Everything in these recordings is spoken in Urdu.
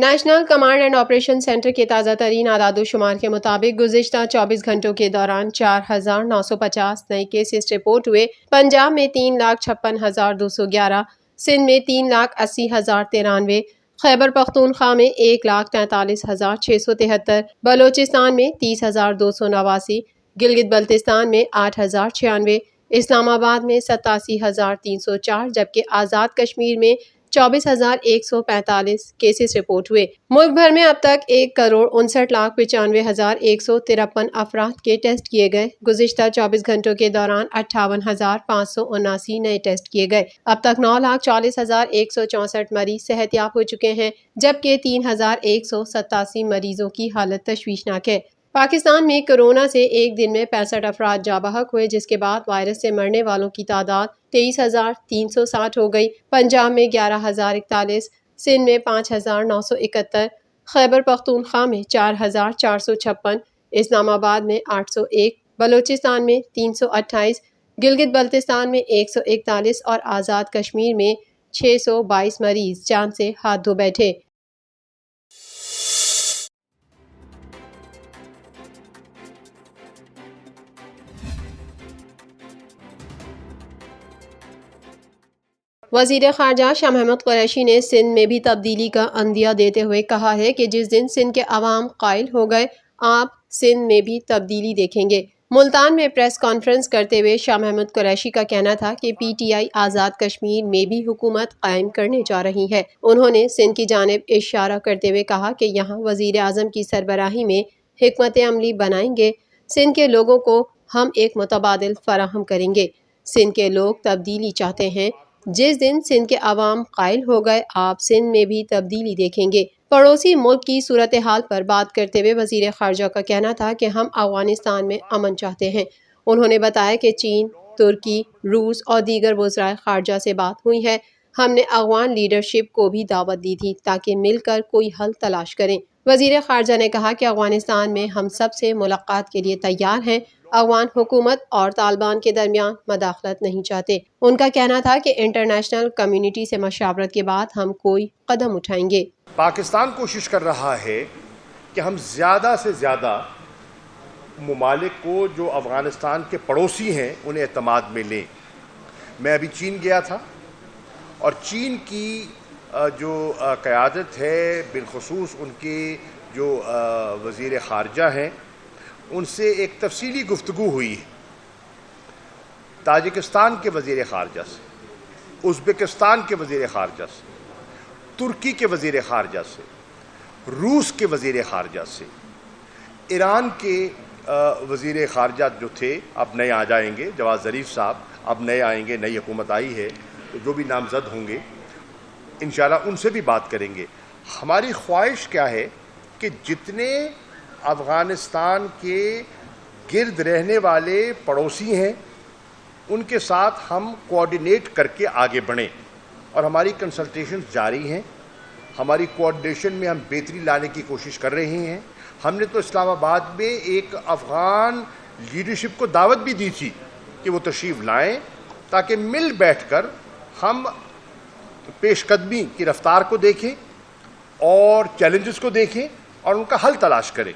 National command and operation centre کے تازہ ترین اعداد و شمار کے مطابق گزشتہ 24 گھنٹوں کے دوران 4,950 نئے کیسز رپورٹ ہوئے۔ پنجاب میں 3,56,211، سندھ میں 3,80,093، خیبر پختونخوا میں 1,43,673، بلوچستان میں 30,289، گلگت بلتستان میں 8,096، اسلام آباد میں 87,304 جبکہ آزاد کشمیر میں 24,145 کیسز رپورٹ ہوئے۔ ملک بھر میں اب تک 1,95,95,153 افراد کے ٹیسٹ کیے گئے۔ گزشتہ 24 گھنٹوں کے دوران 58,579 نئے ٹیسٹ کیے گئے۔ اب تک 9,40,164 مریض صحت یاب ہو چکے ہیں جبکہ 3,187 مریضوں کی حالت تشویشناک ہے۔ پاکستان میں کورونا سے ایک دن میں 65 افراد جاں بحق ہوئے، جس کے بعد وائرس سے مرنے والوں کی تعداد 23,360 ہو گئی۔ پنجاب میں 11,041، سندھ میں 5,971، خیبر پختونخوا میں 4,456، اسلام آباد میں 801، بلوچستان میں 328، گلگت بلتستان میں 141 اور آزاد کشمیر میں 622 مریض جان سے ہاتھ دھو بیٹھے۔ وزیر خارجہ شاہ محمود قریشی نے سندھ میں بھی تبدیلی کا عندیہ دیتے ہوئے کہا ہے کہ جس دن سندھ کے عوام قائل ہو گئے آپ سندھ میں بھی تبدیلی دیکھیں گے۔ ملتان میں پریس کانفرنس کرتے ہوئے شاہ محمود قریشی کا کہنا تھا کہ P T I Azad Kashmir میں بھی حکومت قائم کرنے جا رہی ہے۔ انہوں نے سندھ کی جانب اشارہ کرتے ہوئے کہا کہ یہاں وزیر اعظم کی سربراہی میں حکمت عملی بنائیں گے۔ سندھ کے لوگوں کو ہم ایک متبادل فراہم کریں گے۔ سندھ کے لوگ تبدیلی چاہتے ہیں۔ جس دن سندھ کے عوام قائل ہو گئے آپ سندھ میں بھی تبدیلی دیکھیں گے۔ پڑوسی ملک کی صورتحال پر بات کرتے ہوئے وزیر خارجہ کا کہنا تھا کہ ہم افغانستان میں امن چاہتے ہیں۔ انہوں نے بتایا کہ چین، ترکی، روس اور دیگر وزرائے خارجہ سے بات ہوئی ہے۔ ہم نے افغان لیڈرشپ کو بھی دعوت دی تھی تاکہ مل کر کوئی حل تلاش کریں۔ وزیر خارجہ نے کہا کہ افغانستان میں ہم سب سے ملاقات کے لیے تیار ہیں۔ افغان حکومت اور طالبان کے درمیان مداخلت نہیں چاہتے۔ ان کا کہنا تھا کہ انٹرنیشنل کمیونٹی سے مشاورت کے بعد ہم کوئی قدم اٹھائیں گے۔ پاکستان کوشش کر رہا ہے کہ ہم زیادہ سے زیادہ ممالک کو جو افغانستان کے پڑوسی ہیں انہیں اعتماد میں لیں۔ میں ابھی چین گیا تھا اور چین کی جو قیادت ہے، بالخصوص ان کے جو وزیر خارجہ ہیں، ان سے ایک تفصیلی گفتگو ہوئی ہے۔ تاجکستان کے وزیر خارجہ سے، ازبکستان کے وزیر خارجہ سے، ترکی کے وزیر خارجہ سے، روس کے وزیر خارجہ سے، ایران کے وزیر خارجہ جو تھے اب نئے آ جائیں گے، جواد ظریف صاحب اب نئے آئیں گے، نئی حکومت آئی ہے تو جو بھی نامزد ہوں گے انشاءاللہ ان سے بھی بات کریں گے۔ ہماری خواہش کیا ہے کہ جتنے افغانستان کے گرد رہنے والے پڑوسی ہیں ان کے ساتھ ہم کوآرڈینیٹ کر کے آگے بڑھیں، اور ہماری کنسلٹیشنز جاری ہیں۔ ہماری کوآرڈینیشن میں ہم بہتری لانے کی کوشش کر رہے ہیں۔ ہم نے تو اسلام آباد میں ایک افغان لیڈرشپ کو دعوت بھی دی تھی کہ وہ تشریف لائیں تاکہ مل بیٹھ کر ہم پیش قدمی کی رفتار کو دیکھیں اور چیلنجز کو دیکھیں اور ان کا حل تلاش کریں۔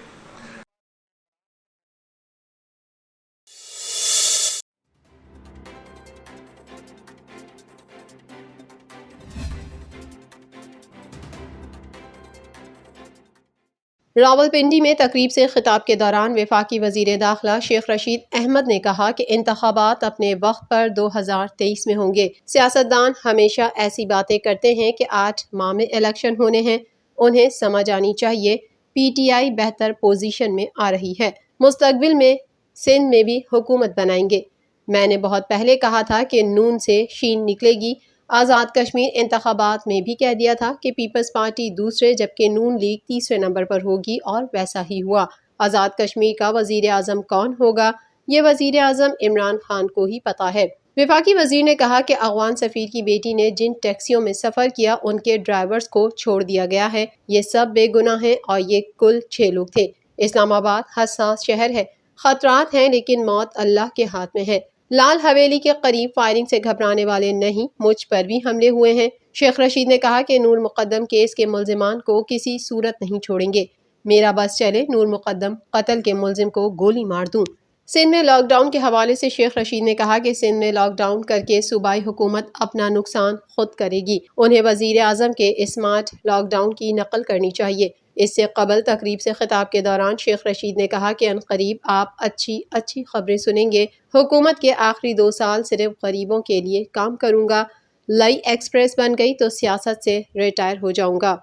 راولپنڈی میں تقریب سے خطاب کے دوران وفاقی وزیر داخلہ شیخ رشید احمد نے کہا کہ انتخابات اپنے وقت پر 2023 میں ہوں گے۔ سیاستدان ہمیشہ ایسی باتیں کرتے ہیں کہ 8 ماہ میں الیکشن ہونے ہیں، انہیں سمجھ آنی چاہیے پی ٹی آئی بہتر پوزیشن میں آ رہی ہے، مستقبل میں سندھ میں بھی حکومت بنائیں گے۔ میں نے بہت پہلے کہا تھا کہ نون سے شین نکلے گی۔ آزاد کشمیر انتخابات میں بھی کہہ دیا تھا کہ پیپلز پارٹی دوسرے جبکہ نون لیگ تیسرے نمبر پر ہوگی اور ویسا ہی ہوا۔ آزاد کشمیر کا وزیر اعظم کون ہوگا یہ وزیر اعظم عمران خان کو ہی پتہ ہے۔ وفاقی وزیر نے کہا کہ افغان سفیر کی بیٹی نے جن ٹیکسیوں میں سفر کیا ان کے ڈرائیورز کو چھوڑ دیا گیا ہے، یہ سب بے گناہ ہیں اور یہ کل 6 لوگ تھے۔ اسلام آباد حساس شہر ہے، خطرات ہیں لیکن موت اللہ کے ہاتھ میں ہے۔ لال حویلی کے قریب فائرنگ سے گھبرانے والے نہیں، مجھ پر بھی حملے ہوئے ہیں۔ شیخ رشید نے کہا کہ نور مقدم کیس کے ملزمان کو کسی صورت نہیں چھوڑیں گے، میرا بس چلے نور مقدم قتل کے ملزم کو گولی مار دوں۔ سندھ میں لاک ڈاؤن کے حوالے سے شیخ رشید نے کہا کہ سندھ میں لاک ڈاؤن کر کے صوبائی حکومت اپنا نقصان خود کرے گی، انہیں وزیر اعظم کے اسمارٹ لاک ڈاؤن کی نقل کرنی چاہیے۔ اس سے قبل تقریب سے خطاب کے دوران شیخ رشید نے کہا کہ عنقریب آپ اچھی خبریں سنیں گے، حکومت کے آخری 2 سال صرف غریبوں کے لیے کام کروں گا، لئی ایکسپریس بن گئی تو سیاست سے ریٹائر ہو جاؤں گا۔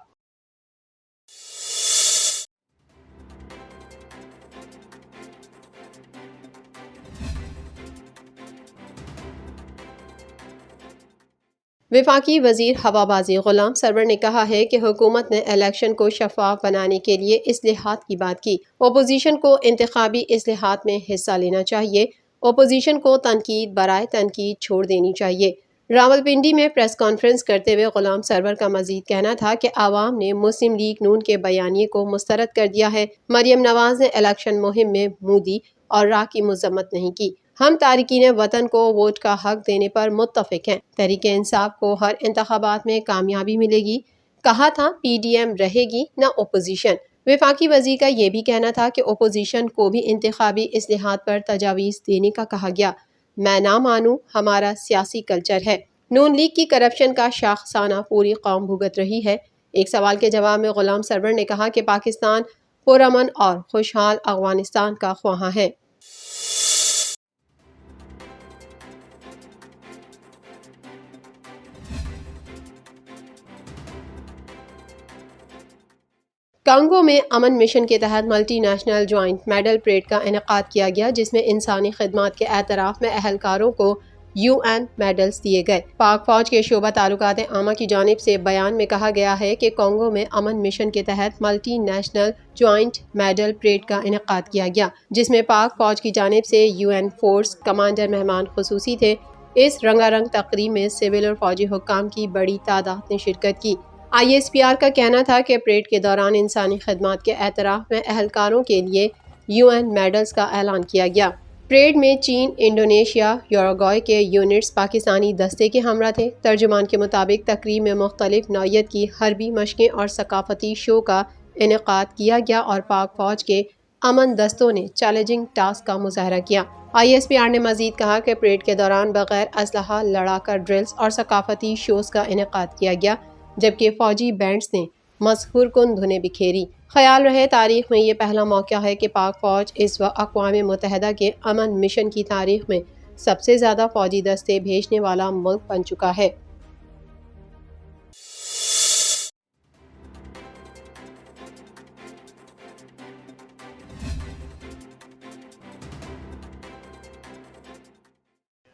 وفاقی وزیر ہوابازی غلام سرور نے کہا ہے کہ حکومت نے الیکشن کو شفاف بنانے کے لیے اصلاحات کی بات کی، اپوزیشن کو انتخابی اصلاحات میں حصہ لینا چاہیے، اپوزیشن کو تنقید برائے تنقید چھوڑ دینی چاہیے۔ راولپنڈی میں پریس کانفرنس کرتے ہوئے غلام سرور کا مزید کہنا تھا کہ عوام نے مسلم لیگ نون کے بیانیے کو مسترد کر دیا ہے۔ مریم نواز نے الیکشن مہم میں مودی اور راہ کی مذمت نہیں کی۔ ہم تارکین وطن کو ووٹ کا حق دینے پر متفق ہیں، تحریک انصاف کو ہر انتخابات میں کامیابی ملے گی، کہا تھا پی ڈی ایم رہے گی نہ اپوزیشن۔ وفاقی وزیر کا یہ بھی کہنا تھا کہ اپوزیشن کو بھی انتخابی اصلاحات پر تجاویز دینے کا کہا گیا۔ میں نہ مانوں، ہمارا سیاسی کلچر ہے۔ نون لیگ کی کرپشن کا شاخسانہ پوری قوم بھگت رہی ہے۔ ایک سوال کے جواب میں غلام سرور نے کہا کہ پاکستان پرامن اور خوشحال افغانستان کا خواہاں ہے۔ کانگو میں امن مشن کے تحت multinational joint medal parade کا انعقاد کیا گیا، جس میں انسانی خدمات کے اعتراف میں اہلکاروں کو UN میڈلز دیے گئے۔ پاک فوج کے شعبہ تعلقات عامہ کی جانب سے بیان میں کہا گیا ہے کہ کانگو میں امن مشن کے تحت multinational joint medal parade کا انعقاد کیا گیا، جس میں پاک فوج کی جانب سے UN فورس کمانڈر مہمان خصوصی تھے۔ اس رنگا رنگ تقریب میں سول اور فوجی حکام کی بڑی تعداد نے شرکت کی۔ ISPR کا کہنا تھا کہ پریڈ کے دوران انسانی خدمات کے اعتراف میں اہلکاروں کے لیے UN میڈلز کا اعلان کیا گیا۔ پریڈ میں چین، انڈونیشیا، یوروگوئے کے یونٹس پاکستانی دستے کے ہمراہ تھے۔ ترجمان کے مطابق تقریب میں مختلف نوعیت کی حربی مشقیں اور ثقافتی شو کا انعقاد کیا گیا اور پاک فوج کے امن دستوں نے چیلنجنگ ٹاسک کا مظاہرہ کیا۔ ISPR نے مزید کہا کہ پریڈ کے دوران بغیر اسلحہ لڑاکا ڈرلز اور ثقافتی شوز کا انعقاد کیا گیا، جبکہ فوجی بینڈز نے مسحور کن دھنیں بکھیری۔ خیال رہے تاریخ میں یہ پہلا موقع ہے کہ پاک فوج اس وقت اقوام متحدہ کے امن مشن کی تاریخ میں سب سے زیادہ فوجی دستے بھیجنے والا ملک بن چکا ہے۔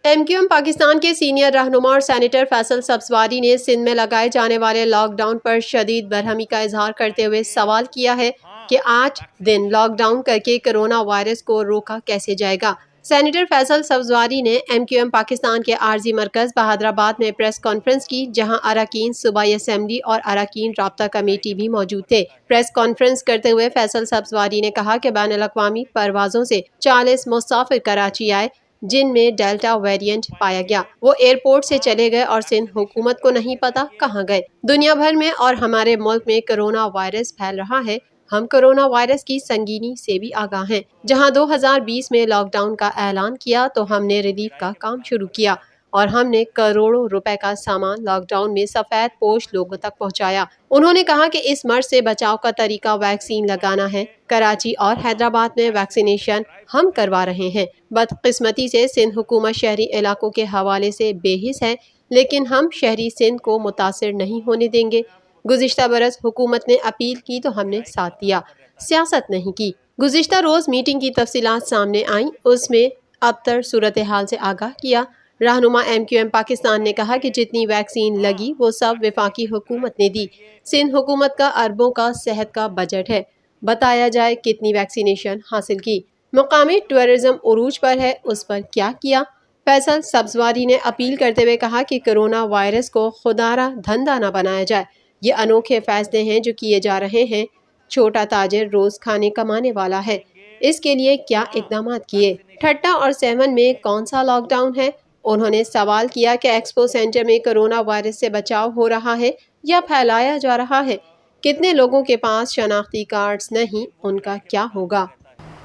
MQM پاکستان کے سینئر رہنما اور سینیٹر فیصل سبزواری نے سندھ میں لگائے جانے والے لاک ڈاؤن پر شدید برہمی کا اظہار کرتے ہوئے سوال کیا ہے کہ 8 دن لاک ڈاؤن کر کے کرونا وائرس کو روکا کیسے جائے گا۔ سینیٹر فیصل سبزواری نے MQM پاکستان کے عارضی مرکز بہادرآباد میں پریس کانفرنس کی، جہاں اراکین صوبائی اسمبلی اور اراکین رابطہ کمیٹی بھی موجود تھے۔ پریس کانفرنس کرتے ہوئے فیصل سبزواری نے کہا کہ بین الاقوامی پروازوں سے 40 مسافر کراچی آئے، جن میں ڈیلٹا ویرینٹ پایا گیا۔ وہ ایئرپورٹ سے چلے گئے اور سندھ حکومت کو نہیں پتا کہاں گئے۔ دنیا بھر میں اور ہمارے ملک میں کرونا وائرس پھیل رہا ہے، ہم کرونا وائرس کی سنگینی سے بھی آگاہ ہیں۔ جہاں 2020 میں لاک ڈاؤن کا اعلان کیا تو ہم نے ریلیف کا کام شروع کیا اور ہم نے کروڑوں روپے کا سامان لاک ڈاؤن میں سفید پوش لوگوں تک پہنچایا۔ انہوں نے کہا کہ اس مرض سے بچاؤ کا طریقہ ویکسین لگانا ہے۔ کراچی اور حیدرآباد میں ویکسینیشن ہم کروا رہے ہیں۔ بدقسمتی سے سندھ حکومت شہری علاقوں کے حوالے سے بے حس ہے، لیکن ہم شہری سندھ کو متاثر نہیں ہونے دیں گے۔ گزشتہ برس حکومت نے اپیل کی تو ہم نے ساتھ دیا، سیاست نہیں کی۔ گزشتہ روز میٹنگ کی تفصیلات سامنے آئیں، اس میں ابتر صورتحال سے آگاہ کیا۔ رہنما MQM پاکستان نے کہا کہ جتنی ویکسین لگی وہ سب وفاقی حکومت نے دی۔ سندھ حکومت کا اربوں کا صحت کا بجٹ ہے، بتایا جائے کتنی ویکسینیشن حاصل کی۔ مقامی ٹورزم عروج پر ہے، اس پر کیا کیا؟ فیصل سبزواری نے اپیل کرتے ہوئے کہا کہ کرونا وائرس کو خودارا دھندا نہ بنایا جائے۔ یہ انوکھے فیصلے ہیں جو کیے جا رہے ہیں۔ چھوٹا تاجر روز کھانے کمانے والا ہے، اس کے لیے کیا اقدامات کیے؟ ٹھٹا اور سیون میں کون سا لاک ڈاؤن ہے؟ انہوں نے سوال کیا کہ ایکسپو سینٹر میں کرونا وائرس سے بچاؤ ہو رہا ہے یا پھیلایا جا رہا ہے؟ کتنے لوگوں کے پاس شناختی کارڈز نہیں، ان کا کیا ہوگا؟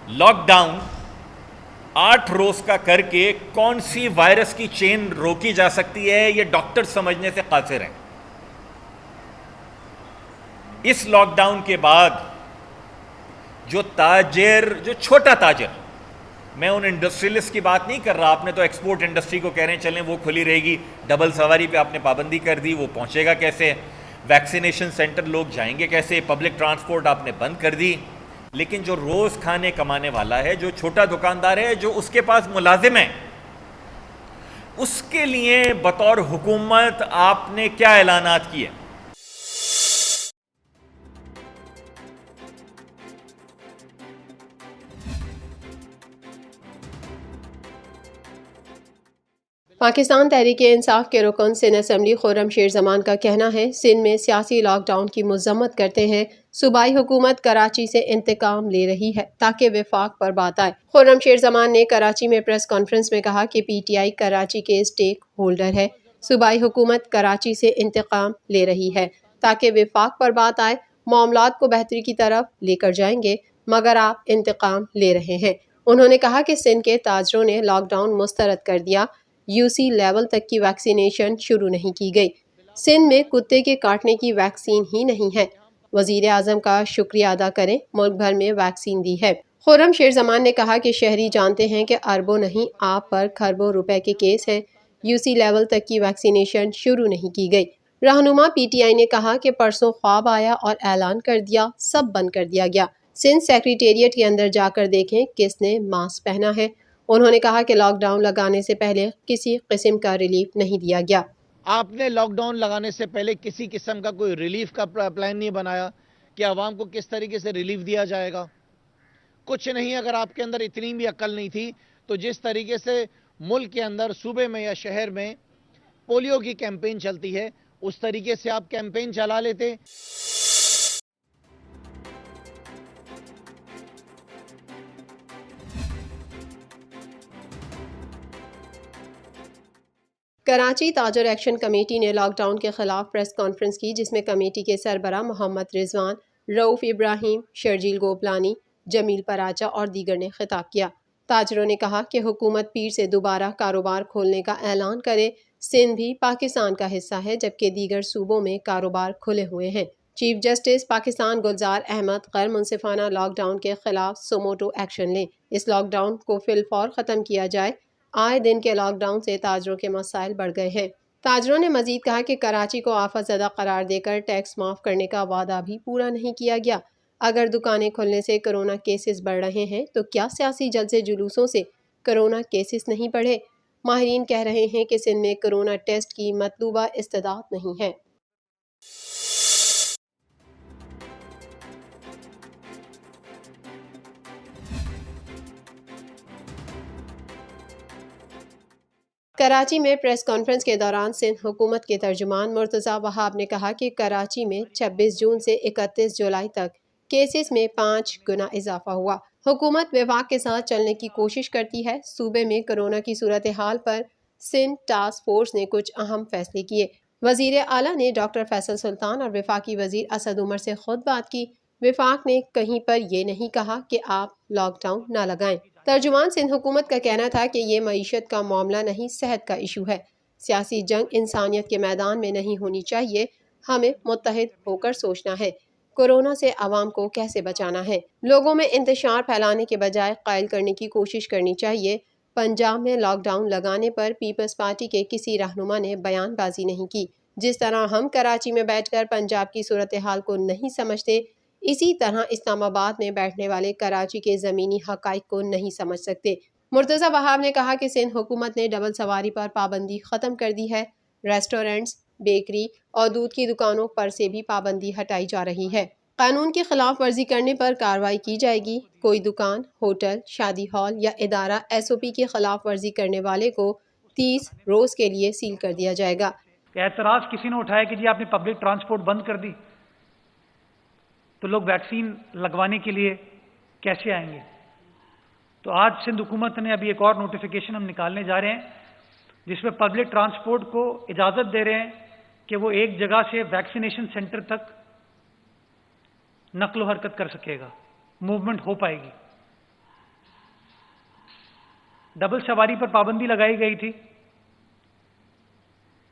لاک ڈاؤن 8 روز کا کر کے کون سی وائرس کی چین روکی جا سکتی ہے یہ ڈاکٹر سمجھنے سے قاصر ہیں۔ اس لاک ڈاؤن کے بعد جو چھوٹا تاجر، میں ان انڈسٹریلسٹ کی بات نہیں کر رہا، آپ نے تو ایکسپورٹ انڈسٹری کو کہہ رہے ہیں چلیں وہ کھلی رہے گی، ڈبل سواری پہ آپ نے پابندی کر دی، وہ پہنچے گا کیسے؟ ویکسینیشن سینٹر لوگ جائیں گے کیسے؟ پبلک ٹرانسپورٹ آپ نے بند کر دی۔ لیکن جو روز کھانے کمانے والا ہے، جو چھوٹا دکاندار ہے، جو اس کے پاس ملازم ہے، اس کے لیے بطور حکومت آپ نے کیا اعلانات کیے؟ پاکستان تحریک انصاف کے رکن سندھ اسمبلی خرم شیر زمان کا کہنا ہے سندھ میں سیاسی لاک ڈاؤن کی مذمت کرتے ہیں صوبائی حکومت کراچی سے انتقام لے رہی ہے تاکہ وفاق پر بات آئے۔ خرم شیر زمان نے کراچی میں پریس کانفرنس میں کہا کہ پی ٹی آئی کراچی کے اسٹیک ہولڈر ہے، صوبائی حکومت کراچی سے انتقام لے رہی ہے تاکہ وفاق پر بات آئے، معاملات کو بہتری کی طرف لے کر جائیں گے، مگر آپ انتقام لے رہے ہیں۔ انہوں نے کہا کہ سندھ کے تاجروں نے لاک ڈاؤن مسترد کر دیا، یو سی لیول تک کی ویکسینیشن شروع نہیں کی گئی، سندھ میں کتے کے کاٹنے کی ویکسین ہی نہیں ہے، وزیر اعظم کا شکریہ ادا کریں، ملک بھر میں ویکسین دی ہے۔ خرم شیر زمان نے کہا کہ شہری جانتے ہیں کہ اربوں نہیں آپ پر کھربوں روپے کے کیس ہیں، یو سی لیول تک کی ویکسینیشن شروع نہیں کی گئی۔ رہنما پی ٹی آئی نے کہا کہ پرسوں خواب آیا اور اعلان کر دیا، سب بند کر دیا گیا، سندھ سیکریٹریٹ کے اندر جا کر دیکھیں کس نے ماسک پہنا ہے۔ انہوں نے کہا کہ لاک ڈاؤن لگانے سے پہلے کسی قسم کا ریلیف نہیں دیا گیا۔ آپ نے لاک ڈاؤن لگانے سے پہلے کسی قسم کا کوئی ریلیف کا پلان نہیں بنایا کہ عوام کو کس طریقے سے ریلیف دیا جائے گا؟ کچھ نہیں۔ اگر آپ کے اندر اتنی بھی عقل نہیں تھی تو جس طریقے سے ملک کے اندر صوبے میں یا شہر میں پولیو کی کیمپین چلتی ہے اس طریقے سے آپ کیمپین چلا لیتے۔ کراچی تاجر ایکشن کمیٹی نے لاک ڈاؤن کے خلاف پریس کانفرنس کی، جس میں کمیٹی کے سربراہ محمد رضوان، رؤف ابراہیم، شرجیل گوپلانی، جمیل پراچا اور دیگر نے خطاب کیا۔ تاجروں نے کہا کہ حکومت پیر سے دوبارہ کاروبار کھولنے کا اعلان کرے، سندھ بھی پاکستان کا حصہ ہے جبکہ دیگر صوبوں میں کاروبار کھلے ہوئے ہیں۔ چیف جسٹس پاکستان گلزار احمد غیر منصفانہ لاک ڈاؤن کے خلاف سوموٹو ایکشن لیں، اس لاک ڈاؤن کو فی الفور ختم کیا جائے، آئے دن کے لاک ڈاؤن سے تاجروں کے مسائل بڑھ گئے ہیں۔ تاجروں نے مزید کہا کہ کراچی کو آفت زدہ قرار دے کر ٹیکس معاف کرنے کا وعدہ بھی پورا نہیں کیا گیا۔ اگر دکانیں کھلنے سے کرونا کیسز بڑھ رہے ہیں تو کیا سیاسی جلسے جلوسوں سے کرونا کیسز نہیں بڑھے؟ ماہرین کہہ رہے ہیں کہ سندھ میں کرونا ٹیسٹ کی مطلوبہ استعداد نہیں ہے۔ کراچی میں پریس کانفرنس کے دوران سندھ حکومت کے ترجمان مرتضیٰ وہاب نے کہا کہ کراچی میں 26 جون سے 31 جولائی تک کیسز میں 5 گنا اضافہ ہوا۔ حکومت وفاق کے ساتھ چلنے کی کوشش کرتی ہے۔ صوبے میں کرونا کی صورتحال پر سندھ ٹاسک فورس نے کچھ اہم فیصلے کیے۔ وزیر اعلیٰ نے ڈاکٹر فیصل سلطان اور وفاقی وزیر اسد عمر سے خود بات کی۔ وفاق نے کہیں پر یہ نہیں کہا کہ آپ لاک ڈاؤن نہ لگائیں۔ ترجمان سندھ حکومت کا کہنا تھا کہ یہ معیشت کا معاملہ نہیں، صحت کا ایشو ہے، سیاسی جنگ انسانیت کے میدان میں نہیں ہونی چاہیے، ہمیں متحد ہو کر سوچنا ہے، کورونا سے عوام کو کیسے بچانا ہے، لوگوں میں انتشار پھیلانے کے بجائے قائل کرنے کی کوشش کرنی چاہیے۔ پنجاب میں لاک ڈاؤن لگانے پر پیپلز پارٹی کے کسی رہنما نے بیان بازی نہیں کی۔ جس طرح ہم کراچی میں بیٹھ کر پنجاب کی صورتحال کو نہیں سمجھتے، اسی طرح اسلام آباد میں بیٹھنے والے کراچی کے زمینی حقائق کو نہیں سمجھ سکتے۔ مرتضیٰ وہاب نے کہا کہ سندھ حکومت نے ڈبل سواری پر پابندی ختم کر دی ہے، ریسٹورنٹس، بیکری اور دودھ کی دکانوں پر سے بھی پابندی ہٹائی جا رہی ہے۔ قانون کی خلاف ورزی کرنے پر کارروائی کی جائے گی، کوئی دکان، ہوٹل، شادی ہال یا ادارہ ایس او پی کی خلاف ورزی کرنے والے کو 30 روز کے لیے سیل کر دیا جائے گا۔ اعتراض کسی نے اٹھایا کہ جی آپ نے پبلک ٹرانسپورٹ بند کر دی تو لوگ ویکسین لگوانے کے لیے کیسے آئیں گے؟ تو آج سندھ حکومت نے ابھی ایک اور نوٹیفیکیشن ہم نکالنے جا رہے ہیں جس میں پبلک ٹرانسپورٹ کو اجازت دے رہے ہیں کہ وہ ایک جگہ سے ویکسینیشن سینٹر تک نقل و حرکت کر سکے گا، موومنٹ ہو پائے گی۔ ڈبل سواری پر پابندی لگائی گئی تھی،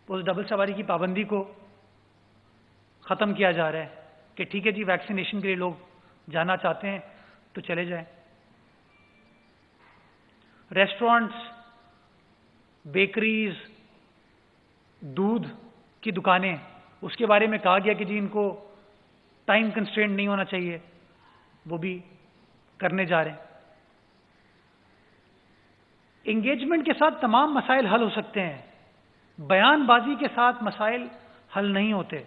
اس ڈبل سواری کی پابندی کو ختم کیا جا رہا ہے کہ ٹھیک ہے جی، ویکسینیشن کے لیے لوگ جانا چاہتے ہیں تو چلے جائیں۔ ریسٹورانٹس، بیکریز، دودھ کی دکانیں، اس کے بارے میں کہا گیا کہ جی ان کو ٹائم کنسٹرینٹ نہیں ہونا چاہیے، وہ بھی کرنے جا رہے ہیں۔ انگیجمنٹ کے ساتھ تمام مسائل حل ہو سکتے ہیں، بیان بازی کے ساتھ مسائل حل نہیں ہوتے۔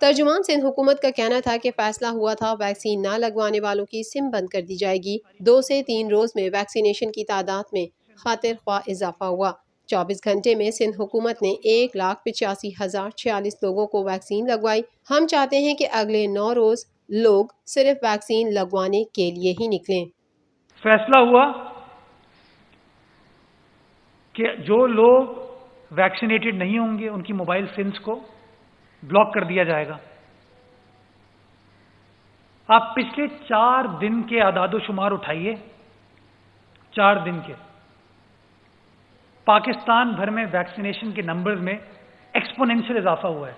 ترجمان سندھ حکومت کا کہنا تھا کہ فیصلہ ہوا تھا ویکسین نہ لگوانے والوں کی سم بند کر دی جائے گی۔ 2 سے 3 روز میں ویکسینیشن کی تعداد میں خاطر خواہ اضافہ ہوا۔ 24 گھنٹے میں سندھ حکومت نے 1,85,046 لوگوں کو ویکسین لگوائی۔ ہم چاہتے ہیں کہ اگلے 9 روز لوگ صرف ویکسین لگوانے کے لیے ہی نکلیں۔ فیصلہ ہوا کہ جو لوگ ویکسینیٹڈ نہیں ہوں گے ان کی موبائل سمز کو بلاک کر دیا جائے گا۔ آپ پچھلے 4 دن کے اعداد و شمار اٹھائیے، 4 دن کے پاکستان بھر میں ویکسینیشن کے نمبرز میں ایکسپونینشل اضافہ ہوا ہے۔